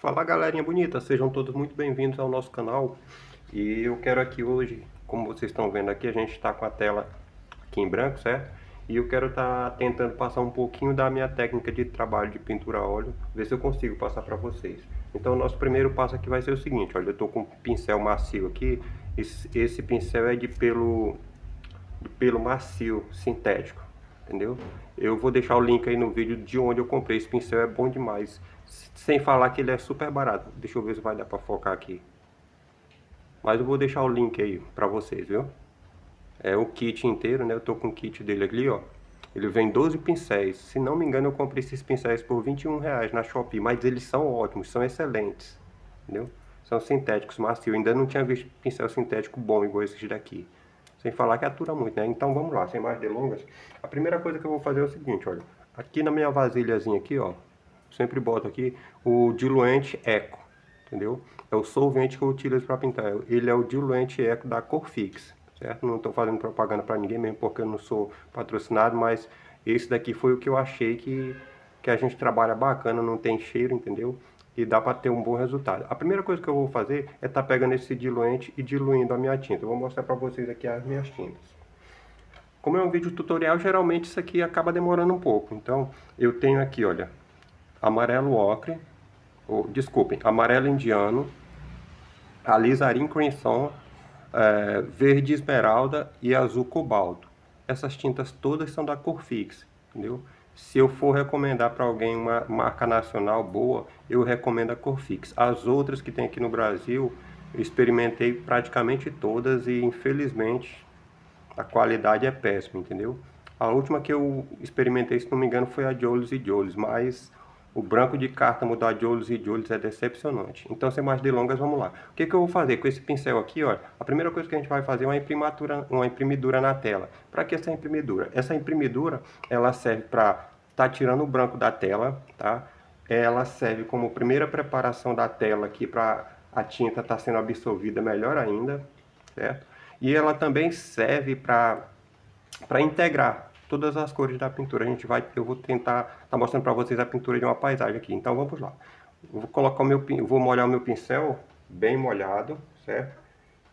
Fala galerinha bonita, sejam todos muito bem-vindos ao nosso canal. E eu quero aqui hoje, como vocês estão vendo aqui, a gente está com a tela aqui em branco, certo? E eu quero estar tentando passar um pouquinho da minha técnica de trabalho de pintura a óleo, ver se eu consigo passar para vocês. Então o nosso primeiro passo aqui vai ser o seguinte, olha, eu estou com um pincel macio aqui, esse pincel é de pelo macio, sintético, entendeu? Eu vou deixar o link aí no vídeo de onde eu comprei. Esse pincel é bom demais, sem falar que ele é super barato. Deixa eu ver se vai dar pra focar aqui. Mas eu vou deixar o link aí pra vocês, viu? É o kit inteiro, né? Eu tô com o kit dele ali, ó. Ele vem 12 pincéis. Se não me engano, eu comprei esses pincéis por R$ 21 na Shopee. Mas eles são ótimos, são excelentes, entendeu? São sintéticos, macios. Eu ainda não tinha visto pincel sintético bom igual esses daqui. Sem falar que atura muito, né? Então vamos lá, sem mais delongas. A primeira coisa que eu vou fazer é o seguinte, olha. Aqui na minha vasilhazinha aqui, ó. Sempre boto aqui o diluente Eco, entendeu? É o solvente que eu utilizo para pintar. Ele é o diluente Eco da Corfix, certo? Não estou fazendo propaganda para ninguém mesmo porque eu não sou patrocinado, mas esse daqui foi o que eu achei que a gente trabalha bacana, não tem cheiro, entendeu? E dá para ter um bom resultado. A primeira coisa que eu vou fazer é estar pegando esse diluente e diluindo a minha tinta. Eu vou mostrar para vocês aqui as minhas tintas. Como é um vídeo tutorial, geralmente isso aqui acaba demorando um pouco. Então, eu tenho aqui, olha, amarelo ocre, desculpem, amarelo indiano, alizarin crimson, verde esmeralda e azul cobalto. Essas tintas todas são da Corfix, entendeu? Se eu for recomendar para alguém uma marca nacional boa, eu recomendo a Corfix. As outras que tem aqui no Brasil, eu experimentei praticamente todas e infelizmente a qualidade é péssima, entendeu? A última que eu experimentei, se não me engano, foi a Jolies e Jolies, mas o branco de cártamo da Jolies e Jolies é decepcionante. Então, sem mais delongas, vamos lá. O que eu vou fazer com esse pincel aqui, ó? A primeira coisa que a gente vai fazer é uma imprimidura na tela. Para que essa imprimidura? Essa imprimidura, ela serve para estar tirando o branco da tela, tá? Ela serve como primeira preparação da tela aqui para a tinta estar sendo absorvida melhor ainda, certo? E ela também serve para integrar todas as cores da pintura. Eu vou tentar estar mostrando para vocês a pintura de uma paisagem aqui. Então vamos lá. Eu vou colocar vou molhar o meu pincel bem molhado, certo?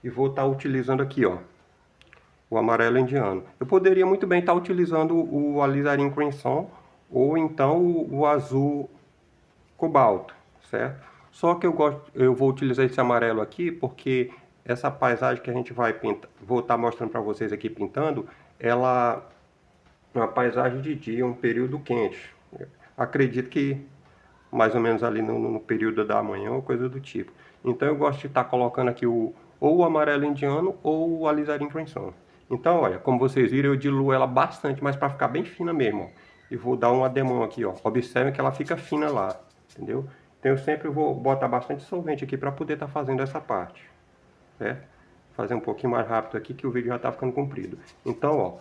E vou estar utilizando aqui, ó, o amarelo indiano. Eu poderia muito bem estar utilizando o alizarin crimson ou então o azul cobalto, certo? Só que eu vou utilizar esse amarelo aqui porque essa paisagem que a gente vai pintar, vou estar mostrando para vocês aqui pintando, ela é uma paisagem de dia, um período quente. Acredito que mais ou menos ali no período da manhã ou coisa do tipo. Então eu gosto de estar colocando aqui ou o amarelo indiano ou o alizarin crimson. Então, olha, como vocês viram, eu diluo ela bastante, mas para ficar bem fina mesmo, ó. E vou dar um ademão aqui, ó. Observem que ela fica fina lá, entendeu? Então eu sempre vou botar bastante solvente aqui para poder estar fazendo essa parte, certo? Fazer um pouquinho mais rápido aqui que o vídeo já está ficando comprido. Então, ó,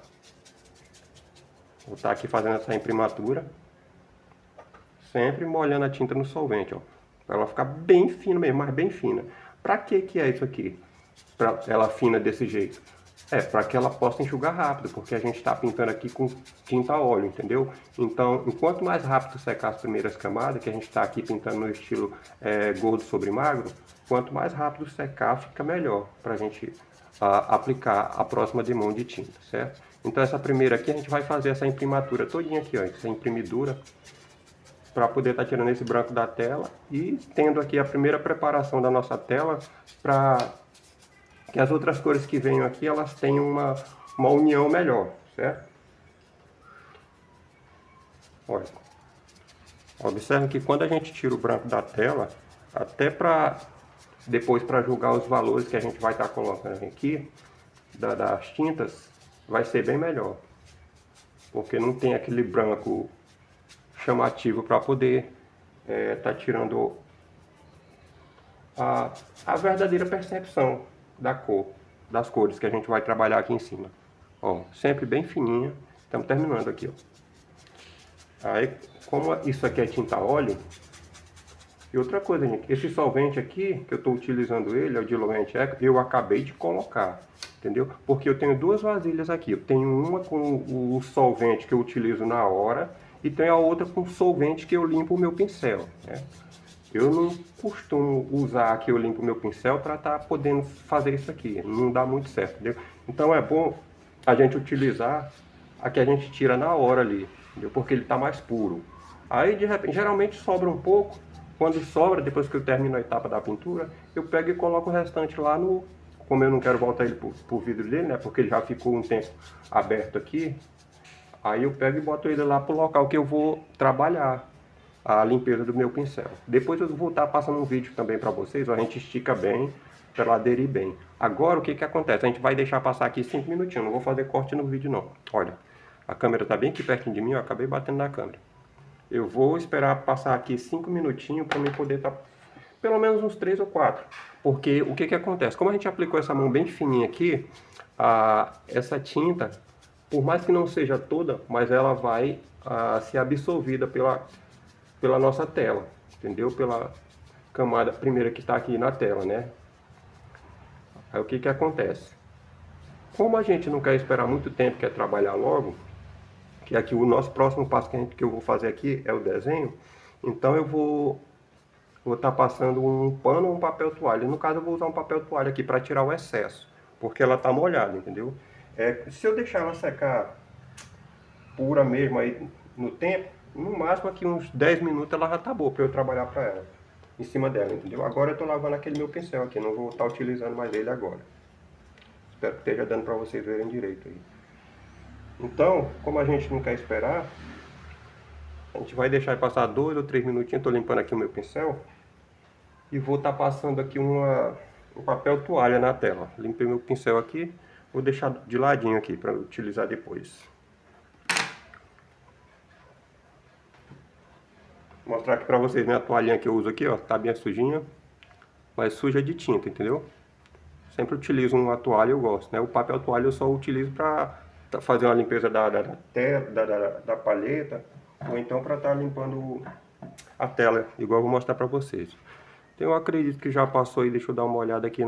vou estar aqui fazendo essa imprimatura, sempre molhando a tinta no solvente, ó, para ela ficar bem fina mesmo, mas bem fina. Para que é isso aqui? Para ela fina desse jeito? É, para que ela possa enxugar rápido, porque a gente está pintando aqui com tinta a óleo, entendeu? Então, enquanto mais rápido secar as primeiras camadas, que a gente está aqui pintando no estilo gordo sobre magro, quanto mais rápido secar, fica melhor para a gente aplicar a próxima demão de tinta, certo? Então, essa primeira aqui, a gente vai fazer essa imprimatura todinha aqui, ó, essa imprimidura, para poder estar tirando esse branco da tela e tendo aqui a primeira preparação da nossa tela para que as outras cores que venham aqui, elas tenham uma união melhor, certo? Olha, observe que quando a gente tira o branco da tela, até para depois para julgar os valores que a gente vai estar colocando aqui, das tintas, vai ser bem melhor. Porque não tem aquele branco chamativo para poder estar tirando a verdadeira percepção da cor, das cores que a gente vai trabalhar aqui em cima. Ó, sempre bem fininha. Estamos terminando aqui, ó. Aí, como isso aqui é tinta óleo, e outra coisa, gente, esse solvente aqui, que eu estou utilizando ele, é o diluente Eco, eu acabei de colocar, entendeu? Porque eu tenho duas vasilhas aqui. Eu tenho uma com o solvente que eu utilizo na hora e tenho a outra com o solvente que eu limpo o meu pincel, né? Eu não costumo usar aqui, eu limpo meu pincel para estar podendo fazer isso aqui. Não dá muito certo, entendeu? Então é bom a gente utilizar a que a gente tira na hora ali, entendeu? Porque ele está mais puro. Aí de repente, geralmente sobra um pouco. Quando sobra, depois que eu termino a etapa da pintura, eu pego e coloco o restante lá no... Como eu não quero voltar ele pro vidro dele, né? Porque ele já ficou um tempo aberto aqui. Aí eu pego e boto ele lá pro local que eu vou trabalhar a limpeza do meu pincel. Depois eu vou estar passando um vídeo também para vocês, a gente estica bem, para ela aderir bem. Agora o que que acontece? A gente vai deixar passar aqui 5 minutinhos, não vou fazer corte no vídeo não. Olha, a câmera está bem aqui pertinho de mim, eu acabei batendo na câmera. Eu vou esperar passar aqui 5 minutinhos para mim poder estar pelo menos uns 3 ou 4. Porque o que que acontece? Como a gente aplicou essa mão bem fininha aqui, essa tinta, por mais que não seja toda, mas ela vai ser absorvida pela nossa tela, entendeu? Pela camada primeira que está aqui na tela, né? Aí o que que acontece? Como a gente não quer esperar muito tempo, quer trabalhar logo, que aqui o nosso próximo passo que eu vou fazer aqui é o desenho, então eu vou estar passando um pano ou um papel toalha. No caso eu vou usar um papel toalha aqui para tirar o excesso, porque ela está molhada, entendeu? Se eu deixar ela secar pura mesmo aí no tempo, no máximo aqui uns 10 minutos ela já tá boa para eu trabalhar para ela, em cima dela, entendeu? Agora eu tô lavando aquele meu pincel aqui, não vou estar utilizando mais ele agora. Espero que esteja dando para vocês verem direito aí. Então, como a gente não quer esperar, a gente vai deixar passar 2 ou 3 minutinhos. Tô limpando aqui o meu pincel e vou estar passando aqui um papel toalha na tela. Limpei meu pincel aqui, vou deixar de ladinho aqui para utilizar depois. Vou mostrar aqui pra vocês minha toalhinha que eu uso aqui, ó, tá bem sujinha, mas suja de tinta, entendeu? Sempre utilizo uma toalha, eu gosto, né? O papel toalha eu só utilizo pra fazer uma limpeza da palheta, ou então pra estar limpando a tela, igual eu vou mostrar pra vocês. Então eu acredito que já passou aí, deixa eu dar uma olhada aqui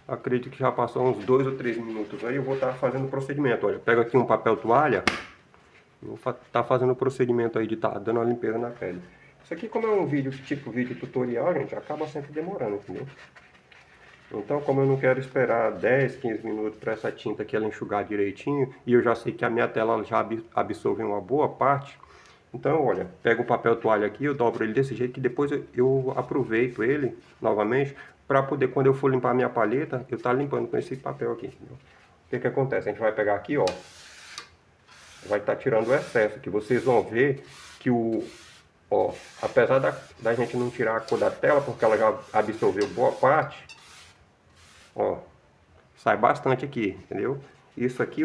Acredito que já passou uns 2 ou 3 minutos aí, eu vou estar fazendo o procedimento. Olha, pego aqui um papel toalha, vou estar fazendo o procedimento aí de estar dando uma limpeza na pele. Isso aqui, como é um vídeo tipo vídeo tutorial, gente, acaba sempre demorando, entendeu? Então, como eu não quero esperar 10, 15 minutos para essa tinta aqui ela enxugar direitinho, e eu já sei que a minha tela já absorveu uma boa parte, então, olha, pego o papel toalha aqui, eu dobro ele desse jeito, que depois eu aproveito ele novamente, para poder, quando eu for limpar a minha palheta, eu estar limpando com esse papel aqui, entendeu? O que que acontece? A gente vai pegar aqui, ó, vai estar tirando o excesso, que vocês vão ver que ó, apesar da gente não tirar a cor da tela, porque ela já absorveu boa parte, ó, sai bastante aqui, entendeu? Isso aqui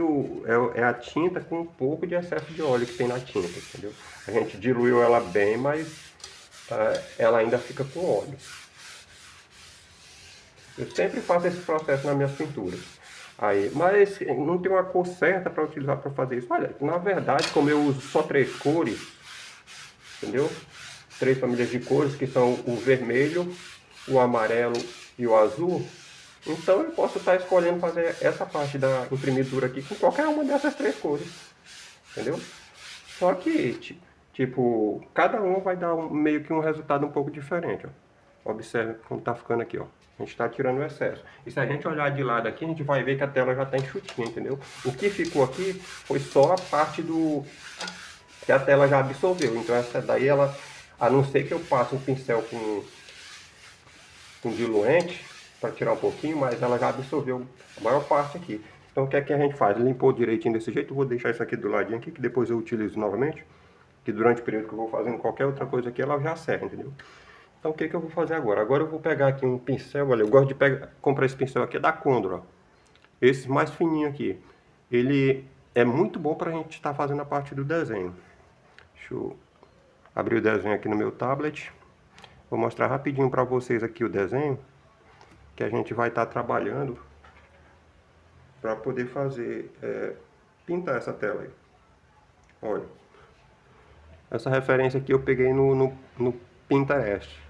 é a tinta com um pouco de excesso de óleo que tem na tinta, entendeu? A gente diluiu ela bem, mas ela ainda fica com óleo. Eu sempre faço esse processo nas minhas pinturas. Aí, mas não tem uma cor certa para utilizar para fazer isso. Olha, na verdade, como eu uso só 3 cores, entendeu? 3 famílias de cores, que são o vermelho, o amarelo e o azul. Então eu posso estar escolhendo fazer essa parte da imprimidura aqui com qualquer uma dessas 3 cores, entendeu? Só que, tipo, cada uma vai dar meio que um resultado um pouco diferente, ó. Observe como tá ficando aqui, ó. A gente está tirando o excesso. E se a gente olhar de lado aqui, a gente vai ver que a tela já está enxutinha, entendeu? O que ficou aqui foi só a parte que a tela já absorveu. Então essa daí, ela, a não ser que eu passe um pincel com diluente, para tirar um pouquinho, mas ela já absorveu a maior parte aqui. Então o que é que a gente faz? Limpou direitinho desse jeito, eu vou deixar isso aqui do ladinho aqui, que depois eu utilizo novamente, que durante o período que eu vou fazendo qualquer outra coisa aqui, ela já serve, entendeu? Então o que que eu vou fazer agora? Agora eu vou pegar aqui um pincel, olha, eu gosto de comprar esse pincel aqui, é da Condor, ó. Esse mais fininho aqui. Ele é muito bom para a gente estar fazendo a parte do desenho. Deixa eu abrir o desenho aqui no meu tablet. Vou mostrar rapidinho para vocês aqui o desenho que a gente vai estar trabalhando para poder fazer, pintar essa tela aí. Olha, essa referência aqui eu peguei no Pinterest,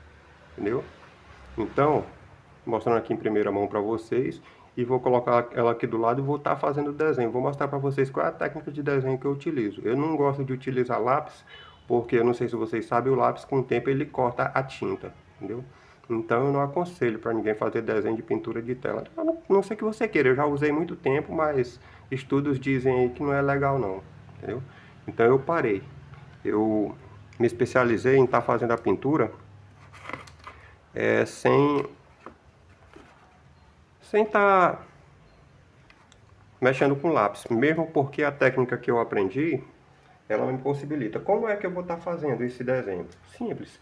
entendeu? Então, mostrando aqui em primeira mão para vocês, e vou colocar ela aqui do lado e vou estar fazendo o desenho. Vou mostrar para vocês qual é a técnica de desenho que eu utilizo. Eu não gosto de utilizar lápis, porque eu não sei se vocês sabem, o lápis com o tempo ele corta a tinta, entendeu? Então eu não aconselho para ninguém fazer desenho de pintura de tela. A não ser que você queira, eu já usei muito tempo, mas estudos dizem aí que não é legal não, entendeu? Então eu parei. Eu me especializei em estar fazendo a pintura sem estar mexendo com lápis, mesmo porque a técnica que eu aprendi, ela me possibilita. Como é que eu vou estar fazendo esse desenho? Simples.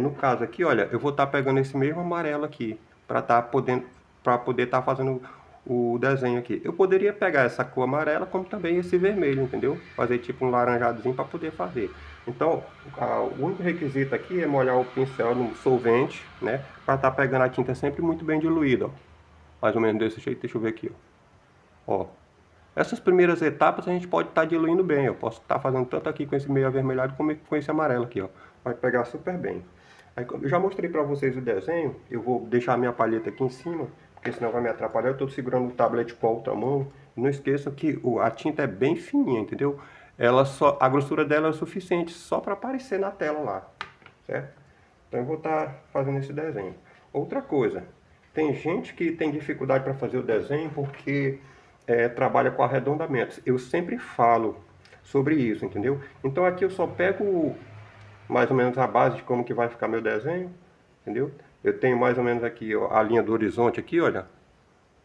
No caso aqui, olha, eu vou estar pegando esse mesmo amarelo aqui, para poder estar fazendo o desenho aqui. Eu poderia pegar essa cor amarela, como também esse vermelho, entendeu? Fazer tipo um laranjadozinho para poder fazer. Então, o único requisito aqui é molhar o pincel no solvente, né? Para estar pegando a tinta sempre muito bem diluída, ó. Mais ou menos desse jeito, deixa eu ver aqui, ó. Essas primeiras etapas a gente pode estar diluindo bem. Eu posso estar fazendo tanto aqui com esse meio avermelhado como com esse amarelo aqui, ó. Vai pegar super bem. Aí, eu já mostrei para vocês o desenho. Eu vou deixar a minha palheta aqui em cima, porque senão vai me atrapalhar. Eu estou segurando o tablet com a outra mão. Não esqueça que a tinta é bem fininha, entendeu? A grossura dela é o suficiente só para aparecer na tela lá, certo? Então eu vou estar fazendo esse desenho. Outra coisa, tem gente que tem dificuldade para fazer o desenho porque trabalha com arredondamentos. Eu sempre falo sobre isso, entendeu? Então aqui eu só pego mais ou menos a base de como que vai ficar meu desenho, entendeu? Eu tenho mais ou menos aqui ó, a linha do horizonte aqui, olha.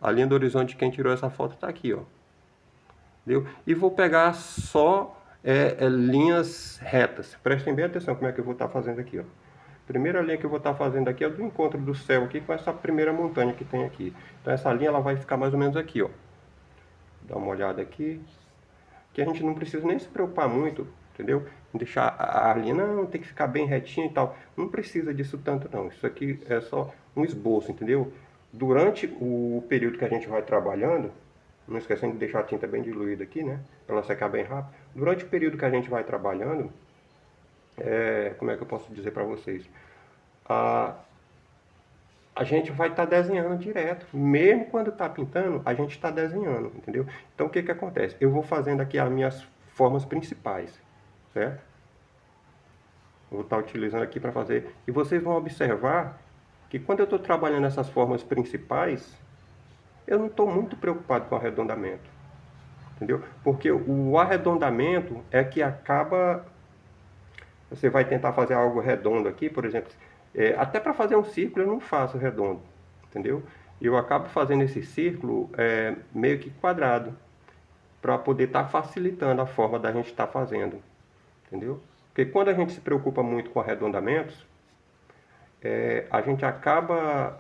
A linha do horizonte, quem tirou essa foto está aqui, ó. Entendeu? E vou pegar só linhas retas. Prestem bem atenção como é que eu vou estar fazendo aqui, ó. Primeira linha que eu vou estar fazendo aqui é do encontro do céu aqui com essa primeira montanha que tem aqui. Então essa linha ela vai ficar mais ou menos aqui, ó. Dá uma olhada aqui. Que a gente não precisa nem se preocupar muito, entendeu? Em deixar a linha, não, tem que ficar bem retinha e tal. Não precisa disso tanto não. Isso aqui é só um esboço, entendeu? Durante o período que a gente vai trabalhando, não esquecendo de deixar a tinta bem diluída aqui, né? Para ela secar bem rápido. Durante o período que a gente vai trabalhando, como é que eu posso dizer para vocês? A gente vai estar desenhando direto. Mesmo quando está pintando, a gente está desenhando, entendeu? Então o que que acontece? Eu vou fazendo aqui as minhas formas principais, certo? Eu vou estar utilizando aqui para fazer. E vocês vão observar que quando eu estou trabalhando essas formas principais, eu não estou muito preocupado com o arredondamento, entendeu? Porque o arredondamento é que acaba. Você vai tentar fazer algo redondo aqui, por exemplo. Até para fazer um círculo eu não faço redondo, entendeu? Eu acabo fazendo esse círculo meio que quadrado, para poder estar facilitando a forma da gente estar fazendo, entendeu? Porque quando a gente se preocupa muito com arredondamentos, a gente acaba,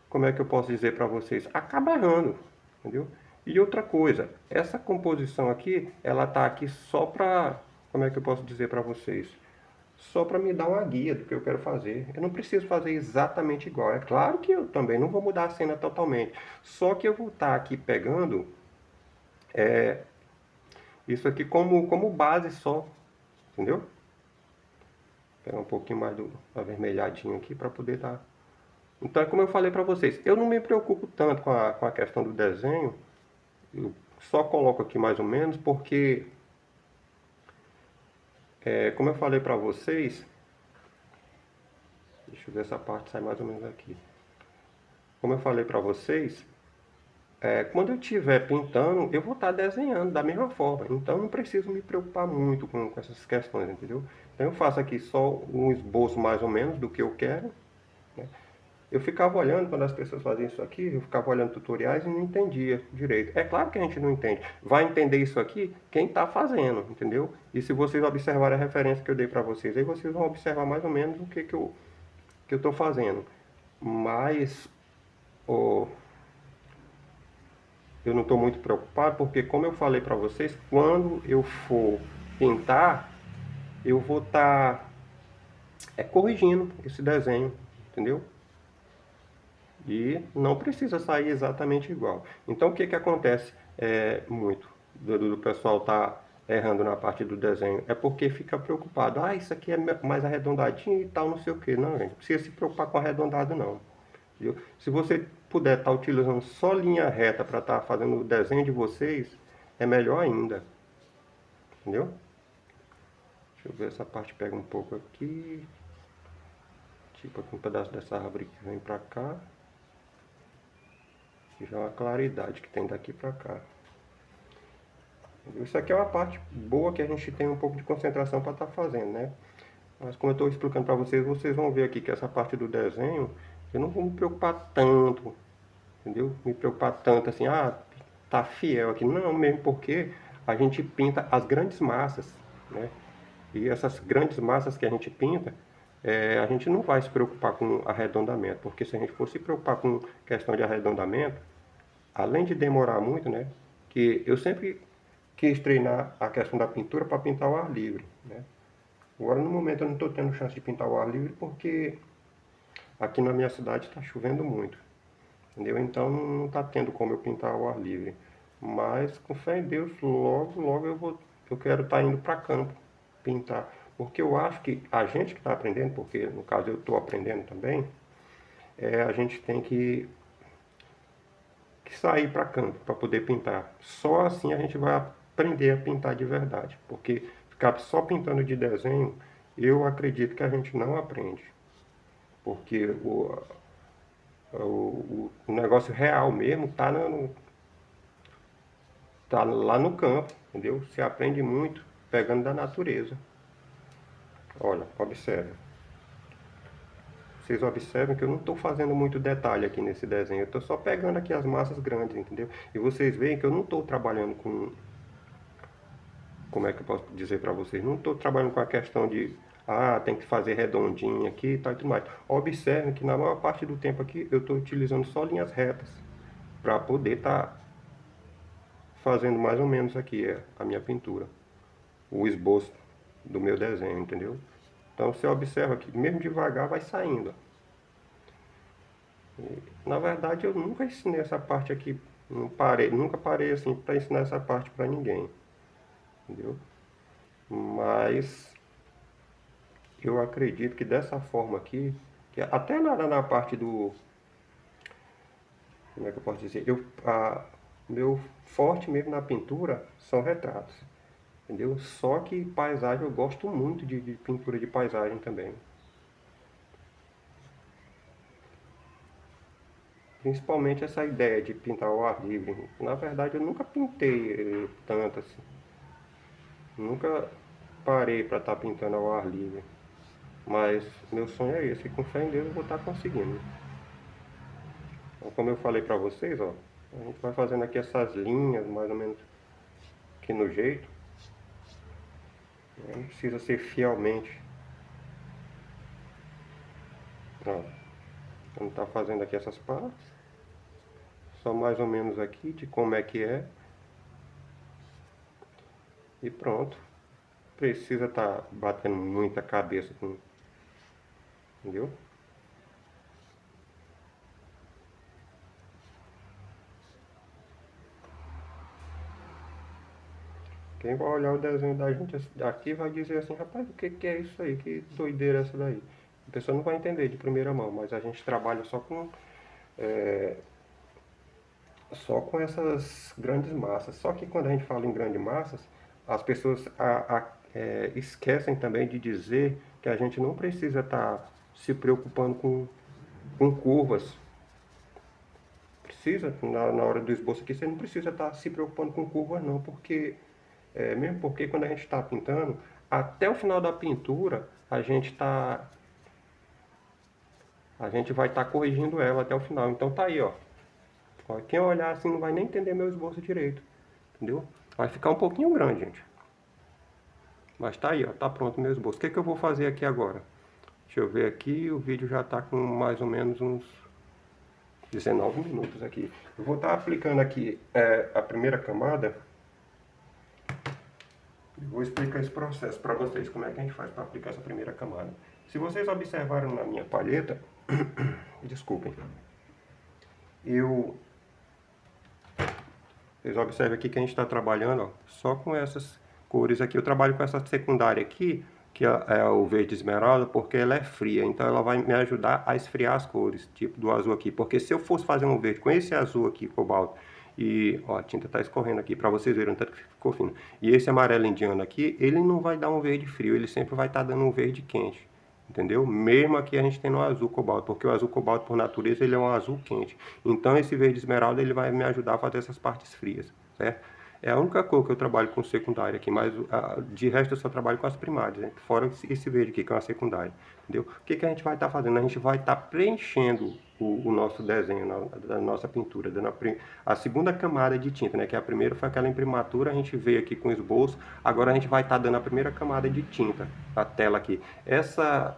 como é que eu posso dizer para vocês? Acaba errando, entendeu? E outra coisa, essa composição aqui, ela tá aqui só para, como é que eu posso dizer para vocês? Só para me dar uma guia do que eu quero fazer. Eu não preciso fazer exatamente igual. É claro que eu também não vou mudar a cena totalmente. Só que eu vou estar aqui pegando isso aqui como base só, entendeu? Pegar um pouquinho mais do avermelhadinho aqui para poder dar. Então é como eu falei para vocês, eu não me preocupo tanto com a questão do desenho. Eu só coloco aqui mais ou menos porque, como eu falei para vocês, deixa eu ver essa parte sai mais ou menos aqui. Como eu falei para vocês, quando eu estiver pintando, eu vou estar desenhando da mesma forma. Então não preciso me preocupar muito com essas questões, entendeu? Então eu faço aqui só um esboço mais ou menos do que eu quero, né? Eu ficava olhando quando as pessoas faziam isso aqui, eu ficava olhando tutoriais e não entendia direito. É claro que a gente não entende. Vai entender isso aqui quem está fazendo, entendeu? E se vocês observarem a referência que eu dei para vocês, aí vocês vão observar mais ou menos o que eu estou fazendo. Mas oh, eu não estou muito preocupado porque, como eu falei para vocês, quando eu for pintar, eu vou estar corrigindo esse desenho, entendeu? E não precisa sair exatamente igual. Então o que que acontece muito do pessoal tá errando na parte do desenho? É porque fica preocupado. Ah, isso aqui é mais arredondadinho e tal, não sei o que. Não, gente, não precisa se preocupar com arredondado não. Viu? Se você puder estar utilizando só linha reta para estar fazendo o desenho de vocês, é melhor ainda. Entendeu? Deixa eu ver, essa parte pega um pouco aqui. Tipo aqui um pedaço dessa árvore que vem pra cá. Já é uma claridade que tem daqui pra cá. Isso aqui é uma parte boa que a gente tem um pouco de concentração para estar fazendo, né? Mas como eu estou explicando para vocês, vocês vão ver aqui que essa parte do desenho, eu não vou me preocupar tanto, entendeu? Me preocupar tanto assim, tá fiel aqui. Não, mesmo porque a gente pinta as grandes massas, né? E essas grandes massas que a gente pinta, a gente não vai se preocupar com arredondamento, porque se a gente for se preocupar com questão de arredondamento, além de demorar muito, né? Que eu sempre quis treinar a questão da pintura para pintar ao ar livre, né? Agora no momento eu não estou tendo chance de pintar ao ar livre porque aqui na minha cidade está chovendo muito, entendeu? Então não está tendo como eu pintar ao ar livre. Mas com fé em Deus, logo, logo eu quero estar indo para campo pintar. Porque eu acho que a gente que está aprendendo, porque no caso eu estou aprendendo também, a gente tem que sair para campo para poder pintar. Só assim a gente vai aprender a pintar de verdade. Porque ficar só pintando de desenho, eu acredito que a gente não aprende. Porque o negócio real mesmo tá lá no campo, entendeu? Você aprende muito pegando da natureza. Olha, observe. Vocês observam que eu não estou fazendo muito detalhe aqui nesse desenho. Eu estou só pegando aqui as massas grandes, entendeu? E vocês veem que eu não estou trabalhando com... Como é que eu posso dizer para vocês? Não estou trabalhando com a questão de... tem que fazer redondinho aqui e tal e tudo mais. Observem que na maior parte do tempo aqui eu estou utilizando só linhas retas. Para poder estar fazendo mais ou menos aqui a minha pintura. O esboço do meu desenho, entendeu? Então você observa que mesmo devagar vai saindo. Na verdade eu nunca ensinei essa parte aqui, nunca parei assim para ensinar essa parte para ninguém, entendeu? Mas eu acredito que dessa forma aqui, que até na parte do, como é que eu posso dizer, meu forte mesmo na pintura são retratos, entendeu? Só que paisagem eu gosto muito de pintura de paisagem também. Principalmente essa ideia de pintar ao ar livre. Na verdade, eu nunca pintei tanto assim. Nunca parei para estar pintando ao ar livre. Mas meu sonho é esse. E com fé em Deus eu vou estar conseguindo. Então, como eu falei para vocês, ó, a gente vai fazendo aqui essas linhas, mais ou menos aqui no jeito. Não precisa ser fielmente. Ó, vamos estar fazendo aqui essas partes. Só mais ou menos aqui de como é que é. E pronto. Precisa estar batendo muita cabeça com... Entendeu? Quem vai olhar o desenho da gente aqui vai dizer assim, rapaz, o que é isso aí? Que doideira é essa daí? A pessoa não vai entender de primeira mão, mas a gente trabalha só com essas grandes massas. Só que quando a gente fala em grandes massas, as pessoas esquecem também de dizer que a gente não precisa estar se preocupando com curvas. Precisa, na hora do esboço aqui, você não precisa estar se preocupando com curvas não, porque mesmo porque quando a gente está pintando, até o final da pintura, a gente vai estar corrigindo ela até o final. Então tá aí, ó. Quem olhar assim não vai nem entender meu esboço direito, entendeu? Vai ficar um pouquinho grande, gente. Mas tá aí, ó, tá pronto o meu esboço. O que eu vou fazer aqui agora? Deixa eu ver aqui, o vídeo já tá com mais ou menos uns 19 minutos aqui. Eu vou estar aplicando aqui a primeira camada. Vou explicar esse processo para vocês, como é que a gente faz para aplicar essa primeira camada. Se vocês observaram na minha palheta, desculpem, vocês observam aqui que a gente está trabalhando só com essas cores aqui. Eu trabalho com essa secundária aqui, que é o verde esmeralda, porque ela é fria. Então ela vai me ajudar a esfriar as cores, tipo do azul aqui. Porque se eu fosse fazer um verde com esse azul aqui, cobalto, E, ó, a tinta tá escorrendo aqui, para vocês verem o tanto que ficou fino. E esse amarelo indiano aqui, ele não vai dar um verde frio, ele sempre vai estar dando um verde quente. Entendeu? Mesmo aqui a gente tem no azul cobalto, porque o azul cobalto por natureza ele é um azul quente. Então esse verde esmeralda ele vai me ajudar a fazer essas partes frias, certo? É a única cor que eu trabalho com secundária aqui, mas de resto eu só trabalho com as primárias, né? Fora esse verde aqui que é uma secundária, entendeu? O que a gente vai estar fazendo? A gente vai estar preenchendo o nosso desenho, da nossa pintura, dando a segunda camada de tinta, né? Que a primeira foi aquela imprimatura, a gente veio aqui com esboço, agora a gente vai estar dando a primeira camada de tinta, a tela aqui. Essa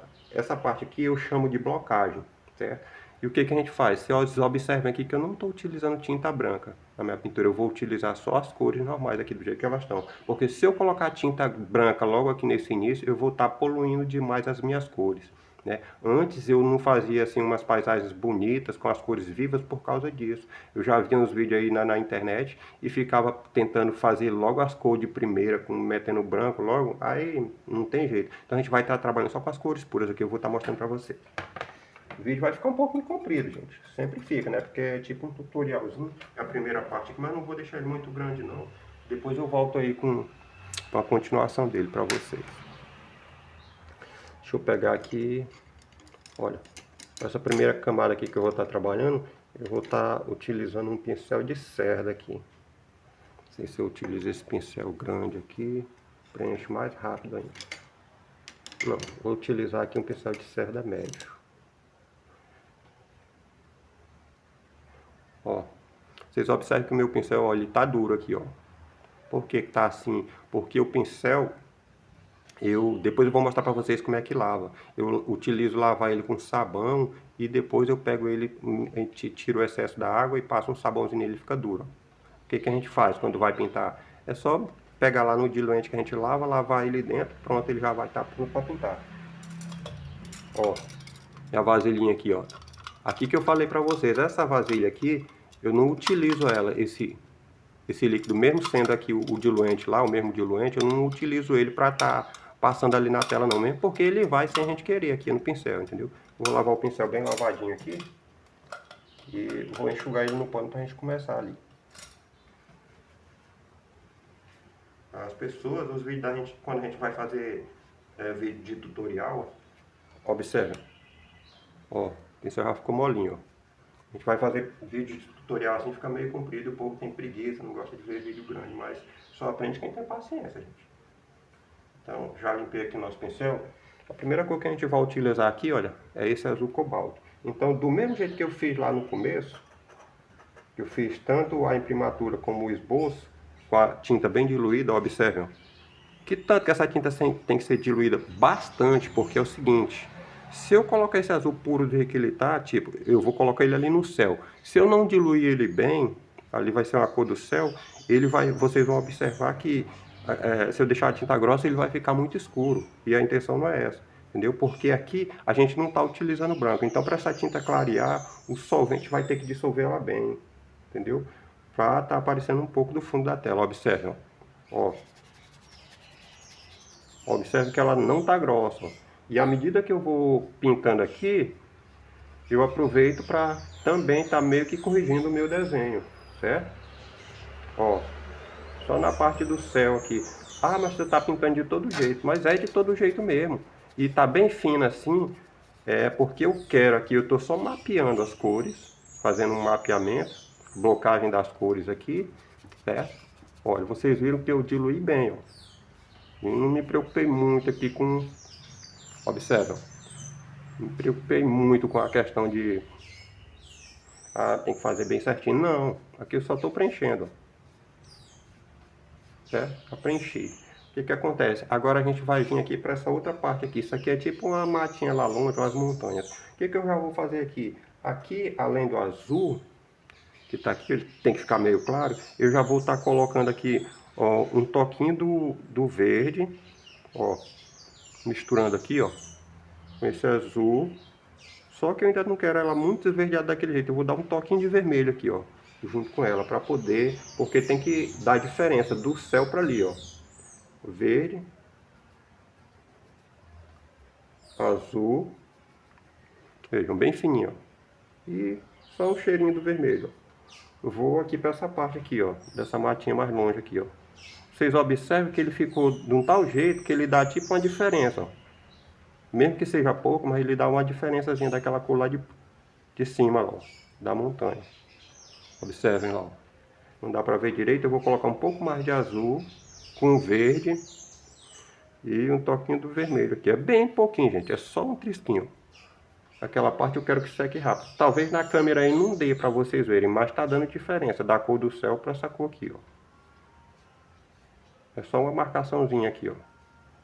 parte aqui eu chamo de blocagem, certo? E o que a gente faz? Vocês observem aqui que eu não estou utilizando tinta branca na minha pintura, eu vou utilizar só as cores normais aqui do jeito que elas estão. Porque se eu colocar tinta branca logo aqui nesse início, eu vou estar poluindo demais as minhas cores. Né? Antes eu não fazia assim umas paisagens bonitas com as cores vivas por causa disso. Eu já vi uns vídeos aí na internet e ficava tentando fazer logo as cores de primeira, metendo branco logo, aí não tem jeito. Então a gente vai estar trabalhando só com as cores puras aqui, eu vou estar mostrando para vocês. O vídeo vai ficar um pouquinho comprido, gente. Sempre fica, né? Porque é tipo um tutorialzinho. É a primeira parte aqui, mas não vou deixar ele muito grande, não. Depois eu volto aí com a continuação dele para vocês. Deixa eu pegar aqui. Olha, essa primeira camada aqui que eu vou estar trabalhando, eu vou estar utilizando um pincel de cerda aqui. Não sei se eu utilizo esse pincel grande aqui, preenche mais rápido ainda. Não, vou utilizar aqui um pincel de cerda médio. Ó, vocês observam que o meu pincel, ó, ele tá duro aqui, ó. Por que tá assim? Porque o pincel, depois eu vou mostrar para vocês como é que lava. Eu utilizo lavar ele com sabão e depois eu pego ele, tiro o excesso da água e passo um sabãozinho nele e fica duro. O que a gente faz quando vai pintar? É só pegar lá no diluente que a gente lava, lavar ele dentro, pronto, ele já vai estar pronto para pintar. Ó, e a vasilhinha aqui, ó. Aqui que eu falei para vocês, essa vasilha aqui, eu não utilizo ela, esse líquido, mesmo sendo aqui o diluente lá, o mesmo diluente, eu não utilizo ele para estar passando ali na tela não, mesmo porque ele vai sem a gente querer aqui no pincel, entendeu? Vou lavar o pincel bem lavadinho aqui e vou enxugar ele no pano para a gente começar ali. As pessoas, os vídeos da gente, quando a gente vai fazer vídeo de tutorial, observa, ó, o pincel já ficou molinho, ó. A gente vai fazer vídeo de tutorial assim, fica meio comprido, o povo tem preguiça, não gosta de ver vídeo grande, mas só aprende quem tem paciência, gente. Então, já limpei aqui o nosso pincel. A primeira cor que a gente vai utilizar aqui, olha, é esse azul cobalto. Então, do mesmo jeito que eu fiz lá no começo, que eu fiz tanto a imprimatura como o esboço, com a tinta bem diluída, observem. Que tanto que essa tinta tem que ser diluída bastante, porque é o seguinte, se eu colocar esse azul puro do jeito que ele tá, tipo, eu vou colocar ele ali no céu. Se eu não diluir ele bem, ali vai ser uma cor do céu, vocês vão observar que se eu deixar a tinta grossa, ele vai ficar muito escuro. E a intenção não é essa, entendeu? Porque aqui a gente não está utilizando branco. Então, para essa tinta clarear, o solvente vai ter que dissolver ela bem, entendeu? Para tá aparecendo um pouco do fundo da tela. Observe, ó. Observe que ela não está grossa. E à medida que eu vou pintando aqui, eu aproveito para também estar meio que corrigindo o meu desenho, certo? Ó, só na parte do céu aqui. Ah, mas você está pintando de todo jeito. Mas é de todo jeito mesmo. E tá bem fino assim, porque eu quero aqui, eu estou só mapeando as cores, fazendo um mapeamento, blocagem das cores aqui, certo? Olha, vocês viram que eu diluí bem, ó. E não me preocupei muito aqui com... Observa, me preocupei muito com a questão de... Ah, tem que fazer bem certinho. Não, aqui eu só estou preenchendo. Certo? Já preenchi. O que acontece? Agora a gente vai vir aqui para essa outra parte aqui. Isso aqui é tipo uma matinha lá longe, umas montanhas. O que eu já vou fazer aqui? Aqui, além do azul, que está aqui, ele tem que ficar meio claro, eu já vou estar colocando aqui, ó, um toquinho do verde, ó, misturando aqui, ó, com esse azul. Só que eu ainda não quero ela muito esverdeada daquele jeito. Eu vou dar um toquinho de vermelho aqui, ó, junto com ela, para poder, porque tem que dar diferença do céu para ali, ó. Verde, azul, vejam, bem fininho, ó. E só um cheirinho do vermelho, ó. vou aqui para essa parte aqui, ó, dessa matinha mais longe aqui, ó. Vocês observam que ele ficou de um tal jeito que ele dá tipo uma diferença, ó. Mesmo que seja pouco, mas ele dá uma diferençazinha daquela cor lá de cima, ó, da montanha. Observem lá, ó. Não dá para ver direito, eu vou colocar um pouco mais de azul com verde e um toquinho do vermelho aqui. É bem pouquinho, gente, é só um trisquinho. Aquela parte eu quero que seque rápido. Talvez na câmera aí não dê para vocês verem, mas tá dando diferença da cor do céu para essa cor aqui, ó. É só uma marcaçãozinha aqui, ó.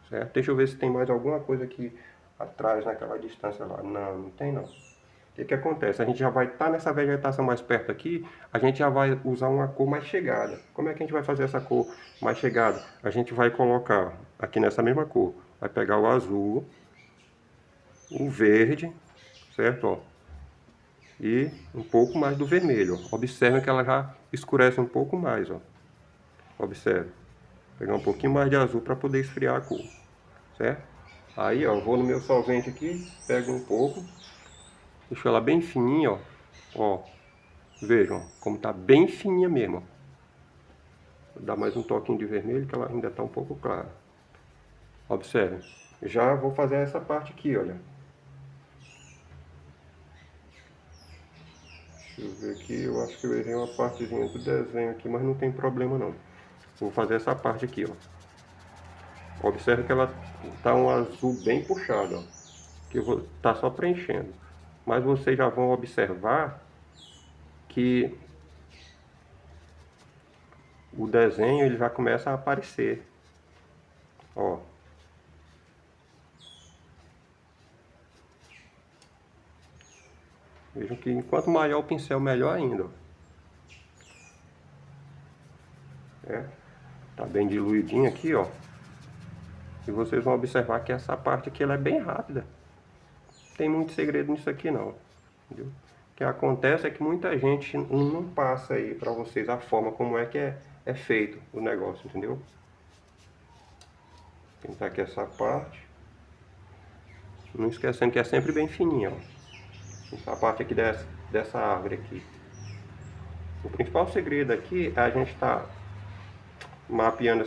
Certo? Deixa eu ver se tem mais alguma coisa aqui atrás naquela distância lá. Não, não tem não. O que que acontece? A gente já vai estar nessa vegetação mais perto aqui, a gente já vai usar uma cor mais chegada. Como é que a gente vai fazer essa cor mais chegada? A gente vai colocar aqui nessa mesma cor. Vai pegar o azul, o verde, certo? Ó, e um pouco mais do vermelho. Observe que ela já escurece um pouco mais, ó. Observe. Pegar um pouquinho mais de azul para poder esfriar a cor, certo? Aí, ó, vou no meu solvente aqui, pego um pouco, deixo ela bem fininha, ó. Ó, vejam como tá bem fininha mesmo, ó. Vou dar mais um toquinho de vermelho que ela ainda tá um pouco clara. Observe. Já vou fazer essa parte aqui, olha. Deixa eu ver aqui, eu acho que eu errei uma partezinha do desenho aqui, mas não tem problema não. Vou fazer essa parte aqui, ó. Observe que ela tá um azul bem puxado, ó. Que eu vou tá só preenchendo. Mas vocês já vão observar que o desenho ele já começa a aparecer. Ó. Vejam que enquanto maior o pincel, melhor ainda. É. Tá bem diluidinho aqui, ó. E vocês vão observar que essa parte aqui ela é bem rápida. Não tem muito segredo nisso aqui não. Entendeu? O que acontece é que muita gente não passa aí para vocês a forma como é que é feito o negócio, entendeu? Vou pintar aqui essa parte. Não esquecendo que é sempre bem fininha, ó. Essa parte aqui dessa árvore aqui. O principal segredo aqui é a gente estar mapeando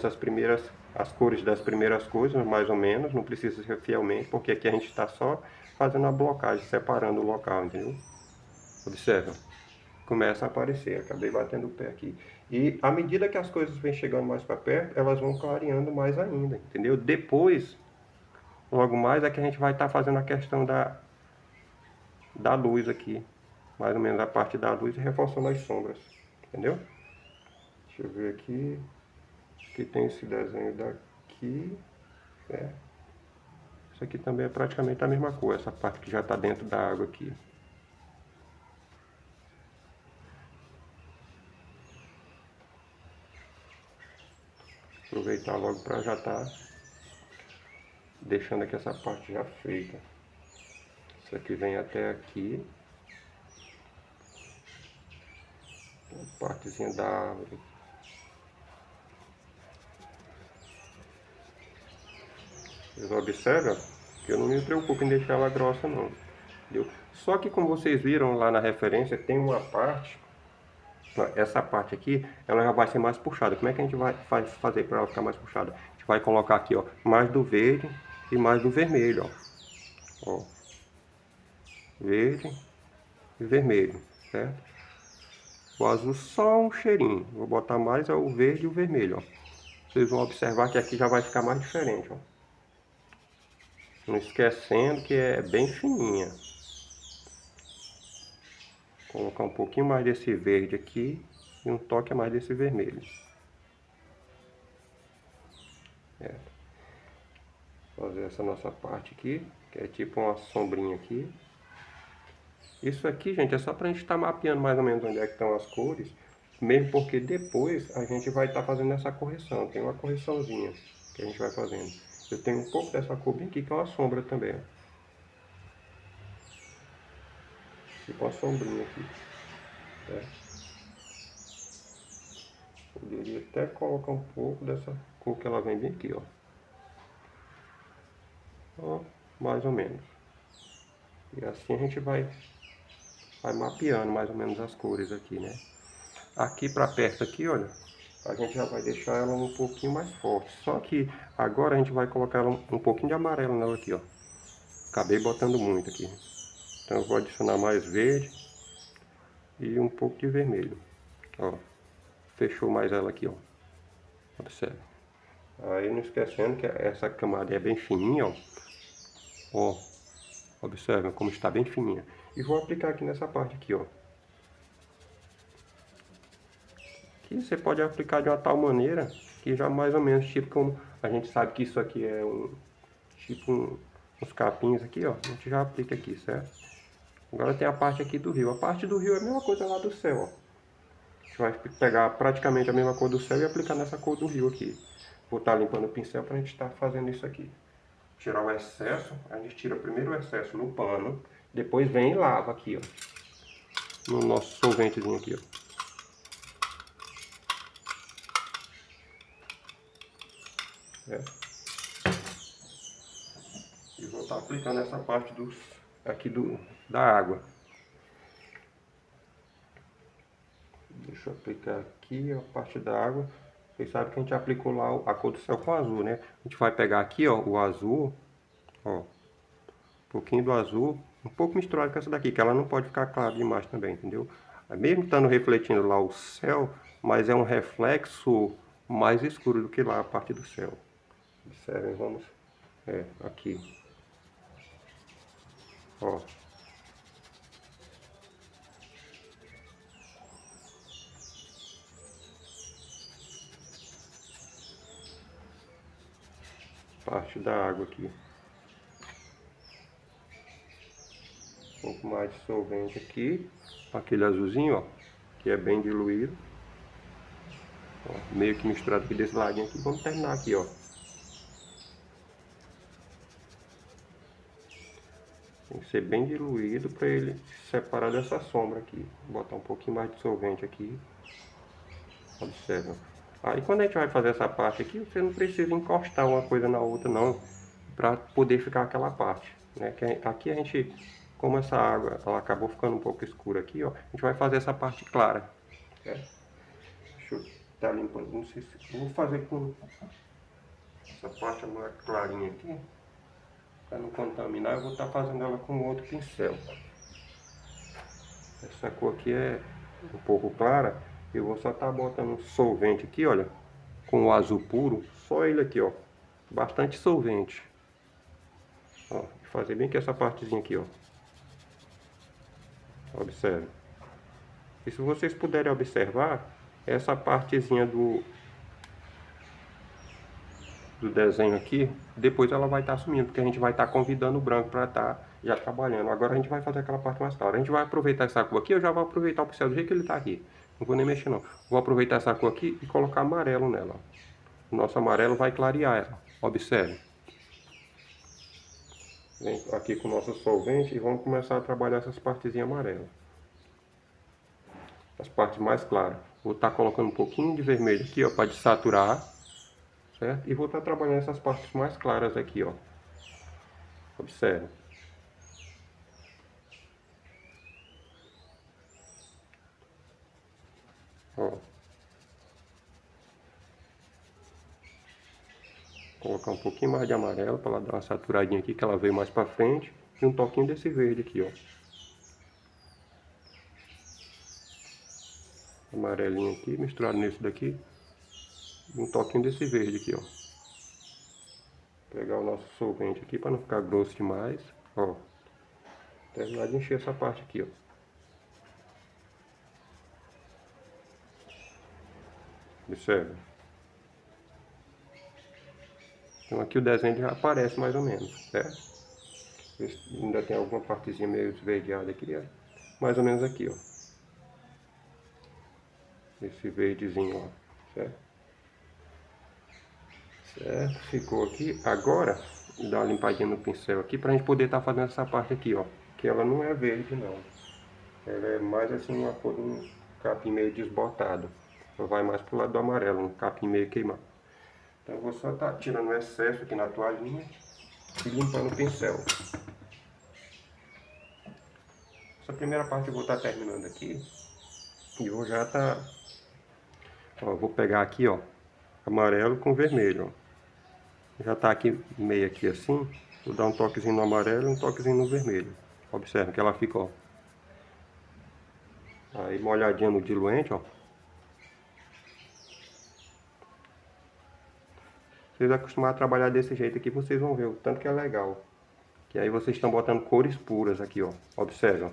as cores das primeiras coisas, mais ou menos, não precisa ser fielmente, porque aqui a gente está só fazendo a blocagem, separando o local, entendeu? Observa, começa a aparecer, acabei batendo o pé aqui. E à medida que as coisas vêm chegando mais para perto, elas vão clareando mais ainda, entendeu? Depois, logo mais, é que a gente vai estar fazendo a questão da luz aqui, mais ou menos a parte da luz e reforçando as sombras, entendeu? Deixa eu ver aqui. Aqui tem esse desenho daqui, certo? Isso aqui também é praticamente a mesma cor, essa parte que já está dentro da água aqui. Aproveitar logo para já estar deixando aqui essa parte já feita. Isso aqui vem até aqui. A partezinha da árvore. Vocês observam que eu não me preocupo em deixar ela grossa não. Entendeu? Só que como vocês viram lá na referência, tem uma parte, essa parte aqui, ela já vai ser mais puxada. Como é que a gente vai fazer para ela ficar mais puxada? A gente vai colocar aqui, ó, mais do verde e mais do vermelho, ó. Ó. Verde e vermelho, certo? O azul só um cheirinho. Vou botar mais é o verde e o vermelho, ó. Vocês vão observar que aqui já vai ficar mais diferente, ó. Não esquecendo que é bem fininha. Vou colocar um pouquinho mais desse verde aqui e um toque a mais desse vermelho. Fazer essa nossa parte aqui, que é tipo uma sombrinha aqui. Isso aqui, gente, é só pra gente estar mapeando mais ou menos onde é que estão as cores, mesmo porque depois a gente vai estar fazendo essa correção. Tem uma correçãozinha que a gente vai fazendo. Eu tenho um pouco dessa cor bem aqui, que é uma sombra também, ó. Tipo uma sombrinha aqui. Poderia até colocar um pouco dessa cor que ela vem bem aqui, ó. Ó, mais ou menos. E assim a gente vai mapeando mais ou menos as cores aqui, né? aqui para perto aqui, olha, a gente já vai deixar ela um pouquinho mais forte. Só que agora a gente vai colocar ela um pouquinho de amarelo nela aqui, ó. Acabei botando muito aqui. Então eu vou adicionar mais verde e um pouco de vermelho. Ó, fechou mais ela aqui, ó. Observe. Aí não esquecendo que essa camada é bem fininha, ó. Ó, observe como está bem fininha. E vou aplicar aqui nessa parte aqui, ó. Que você pode aplicar de uma tal maneira que já mais ou menos, tipo como a gente sabe que isso aqui é uns capins aqui, ó. A gente já aplica aqui, certo? Agora tem a parte aqui do rio. A parte do rio é a mesma coisa lá do céu, ó. A gente vai pegar praticamente a mesma cor do céu e aplicar nessa cor do rio aqui. Vou estar limpando o pincel para a gente estar fazendo isso aqui. Tirar o excesso, a gente tira primeiro o excesso no pano, depois vem e lava aqui, ó. No nosso solventezinho aqui, ó. É. E vou estar aplicando essa parte da água. Deixa eu aplicar aqui a parte da água. Vocês sabem que a gente aplicou lá a cor do céu com azul, né? A gente vai pegar aqui, ó, o azul, ó, um pouquinho do azul, um pouco misturado com essa daqui, que ela não pode ficar clara demais também, entendeu? Mesmo estando refletindo lá o céu, mas é um reflexo mais escuro do que lá a parte do céu. Observem, vamos, aqui, ó. Parte da água aqui. Um pouco mais de solvente aqui, aquele azulzinho, ó, que é bem diluído. Ó, meio que misturado aqui desse ladinho aqui. Vamos terminar aqui, ó. Tem que ser bem diluído para ele se separar dessa sombra aqui. Vou botar um pouquinho mais de solvente aqui. Observa. Aí quando a gente vai fazer essa parte aqui, você não precisa encostar uma coisa na outra não, para poder ficar aquela parte, né? Que aqui a gente, como essa água ela acabou ficando um pouco escura aqui, ó, a gente vai fazer essa parte clara. Certo? Deixa eu estar limpando, não sei se eu vou fazer com essa parte mais clarinha aqui, para não contaminar. Eu vou estar fazendo ela com outro pincel. Essa cor aqui é um pouco clara. Eu vou só estar botando solvente aqui, olha, com o azul puro, só ele aqui, ó, bastante solvente, ó, fazer bem que essa partezinha aqui, ó, observe. E se vocês puderem observar, essa partezinha do desenho aqui, depois ela vai estar sumindo, porque a gente vai estar convidando o branco para estar já trabalhando. Agora a gente vai fazer aquela parte mais clara. A gente vai aproveitar essa cor aqui, eu já vou aproveitar o pincel do jeito que ele está aqui. Não vou nem mexer não. Vou aproveitar essa cor aqui e colocar amarelo nela. O nosso amarelo vai clarear ela. Observe. Vem aqui com o nosso solvente e vamos começar a trabalhar essas partezinhas amarelas. As partes mais claras. Vou estar colocando um pouquinho de vermelho aqui, ó, para desaturar. Certo? E vou estar trabalhando essas partes mais claras aqui, ó. Observe. Ó. Colocar um pouquinho mais de amarelo para ela dar uma saturadinha aqui, que ela veio mais para frente. E um toquinho desse verde aqui, ó. Amarelinho aqui, misturado nesse daqui. E um toquinho desse verde aqui, ó. Pegar o nosso solvente aqui para não ficar grosso demais, ó. Terminar de encher essa parte aqui, ó. Observe. Então aqui o desenho já aparece mais ou menos, certo? Ainda tem alguma partezinha meio esverdeada aqui, ó. Mais ou menos aqui, ó. Esse verdezinho, ó. Certo? Certo, ficou aqui. Agora, dá uma limpadinha no pincel aqui pra gente poder estar fazendo essa parte aqui, ó. Que ela não é verde, não. Ela é mais assim, uma cor de um capim meio desbotado. Ela vai mais pro lado do amarelo, um capim meio queimado. Então eu vou só estar tirando o excesso aqui na toalhinha e limpando o pincel. Essa primeira parte eu vou estar terminando aqui. E vou já tá... Ó, vou pegar aqui, ó, amarelo com vermelho, ó. Já tá aqui meio aqui assim. Vou dar um toquezinho no amarelo e um toquezinho no vermelho. Observe que ela fica, ó, aí molhadinha no diluente, ó. Vocês acostumar a trabalhar desse jeito aqui, vocês vão ver o tanto que é legal. Que aí vocês estão botando cores puras aqui, ó. Observe, ó.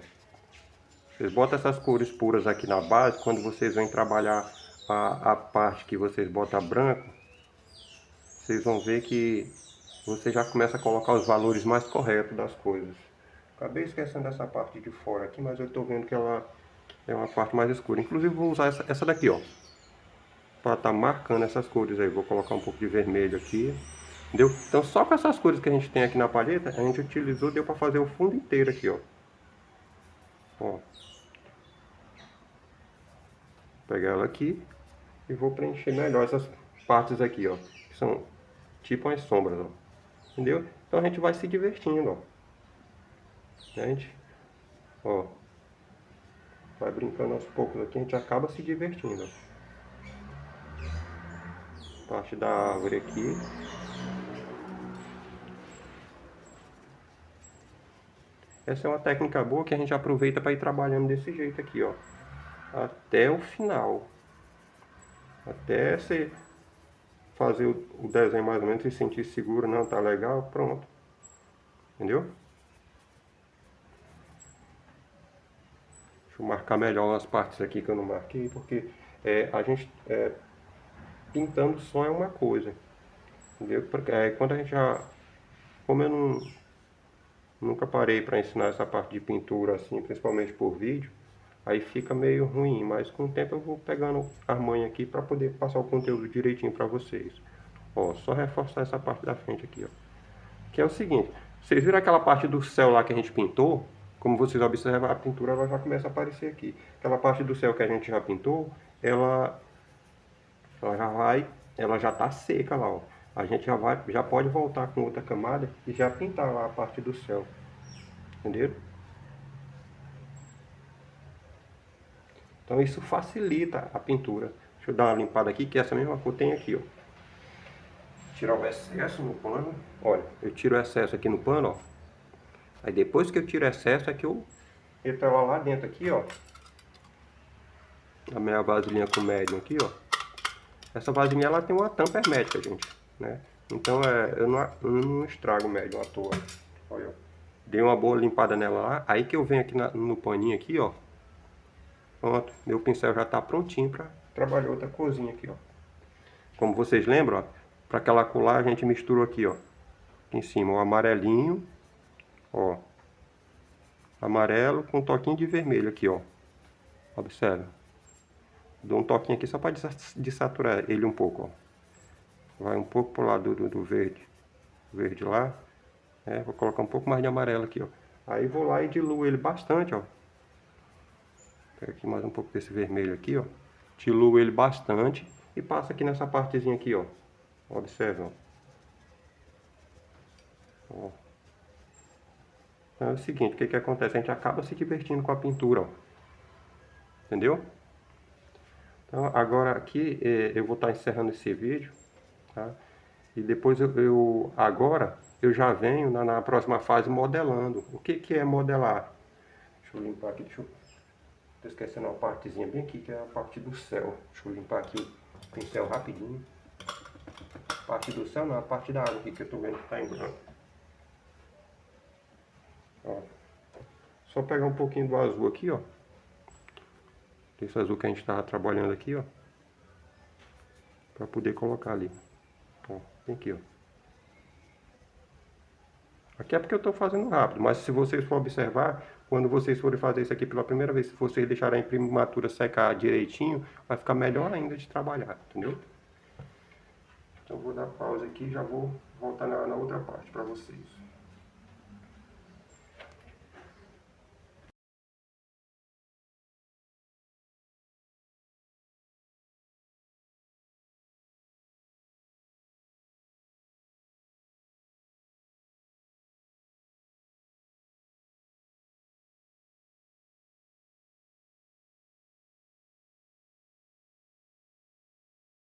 Vocês botam essas cores puras aqui na base, quando vocês vêm trabalhar a parte que vocês botam branco, vocês vão ver que você já começa a colocar os valores mais corretos das coisas. Acabei esquecendo dessa parte de fora aqui, mas eu estou vendo que ela é uma parte mais escura. Inclusive vou usar essa daqui, ó, para estar marcando essas cores aí. Vou colocar um pouco de vermelho aqui, entendeu? Então só com essas cores que a gente tem aqui na paleta, a gente utilizou, deu para fazer o fundo inteiro aqui, ó. Ó. Vou pegar ela aqui e vou preencher melhor essas partes aqui, ó, que são tipo as sombras, ó. Entendeu? Então a gente vai se divertindo, ó. Gente, ó, vai brincando aos poucos aqui, a gente acaba se divertindo, ó. Parte da árvore aqui. Essa é uma técnica boa que a gente aproveita para ir trabalhando desse jeito aqui, ó, até o final. Até você fazer o desenho mais ou menos e sentir seguro, não, tá legal, pronto. Entendeu? Deixa eu marcar melhor as partes aqui que eu não marquei, porque a gente pintando só é uma coisa. Entendeu? Porque, quando a gente já... Como eu nunca parei para ensinar essa parte de pintura assim, principalmente por vídeo, aí fica meio ruim, mas com o tempo eu vou pegando a manha aqui para poder passar o conteúdo direitinho para vocês. Ó, só reforçar essa parte da frente aqui, ó. Que é o seguinte, vocês viram aquela parte do céu lá que a gente pintou? Como vocês observam, a pintura ela já começa a aparecer aqui. Aquela parte do céu que a gente já pintou, ela já tá seca lá, ó. A gente já pode voltar com outra camada e já pintar lá a parte do céu. Entenderam? Então isso facilita a pintura. Deixa eu dar uma limpada aqui, que essa mesma cor tem aqui, ó. Tirar o excesso no pano. Olha, eu tiro o excesso aqui no pano, ó. Aí depois que eu tiro o excesso é que eu entro ela lá dentro aqui, ó. A minha vasilhinha com médium aqui, ó. Essa vasilhinha ela tem uma tampa hermética, gente, né? Então eu não estrago o médium à toa. Olha, dei uma boa limpada nela lá. Aí que eu venho aqui no paninho aqui, ó. Pronto, meu pincel já tá prontinho para trabalhar outra corzinha aqui, ó. Como vocês lembram, ó, para aquela cor lá a gente misturou aqui, ó. Aqui em cima o amarelinho, ó. Amarelo com um toquinho de vermelho aqui, ó. Observa. Dou um toquinho aqui só para desaturar ele um pouco, ó. Vai um pouco pro lado do verde. Verde lá. Vou colocar um pouco mais de amarelo aqui, ó. Aí vou lá e diluo ele bastante, ó. Pega aqui mais um pouco desse vermelho aqui, ó. Diluo ele bastante e passo aqui nessa partezinha aqui, ó. Observa, ó. Então é o seguinte, o que que acontece? A gente acaba se divertindo com a pintura, ó. Entendeu? Então agora aqui eu vou estar encerrando esse vídeo, tá? E depois agora eu já venho na próxima fase modelando. O que que é modelar? Deixa eu limpar aqui, tô esquecendo uma partezinha bem aqui, que é a parte do céu. Deixa eu limpar aqui o pincel rapidinho. A parte do céu não, a parte da água aqui que eu tô vendo que tá em branco. Ó, só pegar um pouquinho do azul aqui, ó. Esse azul que a gente estava trabalhando aqui, ó. Para poder colocar ali. Ó, tem aqui, ó. Aqui é porque eu estou fazendo rápido, mas se vocês for observar, quando vocês forem fazer isso aqui pela primeira vez, se vocês deixarem a imprimatura secar direitinho, vai ficar melhor ainda de trabalhar, entendeu? Então vou dar pausa aqui e já vou voltar na outra parte para vocês.